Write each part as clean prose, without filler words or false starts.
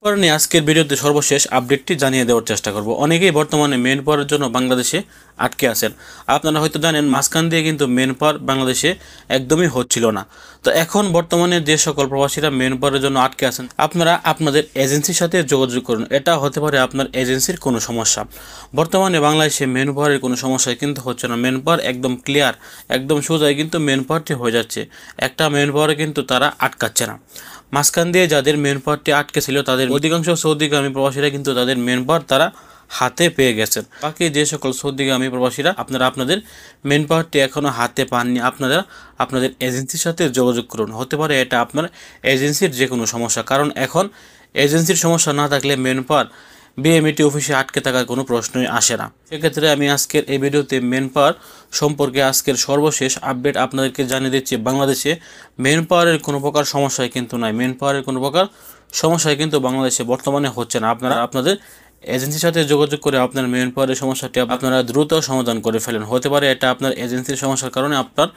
পর নিয়ে আজকের ভিডিওতে সর্বশেষ আপডেটটি জানিয়ে দেওয়ার চেষ্টা করব। অনেকেই বর্তমানে মেন পাওয়ারের জন্য বাংলাদেশে আটকে আছেন। আপনারা হয়তো জানেন মাঝখান দিয়ে কিন্তু মেন পাওয়ার বাংলাদেশে একদমই হচ্ছিল না। তো এখন বর্তমানে যে সকল প্রবাসীরা মেন পাওয়ারের জন্য আটকে আছেন, আপনারা আপনাদের এজেন্সির সাথে যোগাযোগ করুন। এটা হতে পারে আপনার এজেন্সির কোনো সমস্যা। বর্তমানে বাংলাদেশে মেন পাওয়ারের কোনো সমস্যায় কিন্তু হচ্ছে না। মেন পাওয়ার একদম ক্লিয়ার, একদম সোজাই কিন্তু মেন পাওয়ারটি হয়ে যাচ্ছে। একটা মেন পাওয়ারে কিন্তু তারা আটকাচ্ছে না। মাঝখান দিয়ে যাদের মেন পাওয়ারটি আটকে ছিল তাদের অধিকাংশ সৌদিগামী প্রবাসীরা কিন্তু তাদের মেন পাওয়ার তারা হাতে পেয়ে গেছেন। বাকি যে সকল সৌদিগামী প্রবাসীরা আপনারা আপনাদের মেন পাওয়ারটি এখনও হাতে পাননি, আপনারা আপনাদের এজেন্সির সাথে যোগাযোগ করুন। হতে পারে এটা আপনার এজেন্সির যে কোনো সমস্যা, কারণ এখন এজেন্সির সমস্যা না থাকলে মেন পাওয়ার বিএমইটি অফিসে আটকে থাকার কোনো প্রশ্নই আসে না। সেক্ষেত্রে আমি আজকের এই ভিডিওতে মেন পাওয়ার সম্পর্কে আজকের সর্বশেষ আপডেট আপনাদেরকে জানিয়ে দিচ্ছি। বাংলাদেশে মেন পাওয়ারের কোনো প্রকার সমস্যাই কিন্তু নাই। মেন পাওয়ারের কোনো প্রকার সমস্যাই কিন্তু বাংলাদেশে বর্তমানে হচ্ছে না। আপনারা আপনাদের এজেন্সির সাথে যোগাযোগ করে আপনার মেন পাওয়ারের সমস্যাটি আপনারা দ্রুত সমাধান করে ফেলেন। হতে পারে এটা আপনার এজেন্সির সমস্যার কারণে আপনার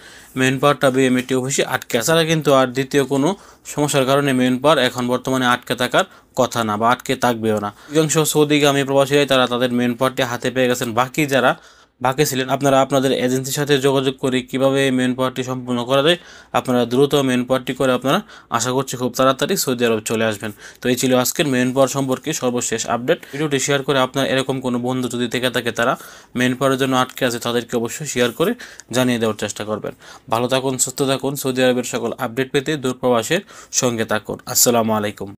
মেন পাওয়ারটা বিএমইটি অফিসে আটকে আছে। তারা কিন্তু আর দ্বিতীয় কোনো সমস্যার কারণে মেন পাওয়ার এখন বর্তমানে আটকে থাকার কথা না, বা আটকে থাকবেও না। অধিকাংশ সৌদিগামী প্রবাসীরাই তারা তাদের মেন পাওয়ারটি হাতে পেয়ে গেছেন। বাকি যারা বাকি ছিলেন আপনারা আপনাদের এজেন্সির সাথে যোগাযোগ করে কিভাবে এই মেন পাওয়ারটি সম্পূর্ণ করা যায় আপনারা দ্রুত মেন পাওয়ারটি করে আপনারা আশা করছি খুব তাড়াতাড়ি সৌদি আরব চলে আসবেন। তো এই ছিল আজকের মেন পাওয়ার সম্পর্কে সর্বশেষ আপডেট। ভিডিওটি শেয়ার করে আপনার এরকম কোনো বন্ধু যদি থেকে থাকে তারা মেন পাওয়ারের জন্য আটকে আছে তাদেরকে অবশ্যই শেয়ার করে জানিয়ে দেওয়ার চেষ্টা করবেন। ভালো থাকুন, সুস্থ থাকুন। সৌদি আরবের সকল আপডেট পেতে দূরপ্রবাসের সঙ্গে থাকুন। আসসালামু আলাইকুম।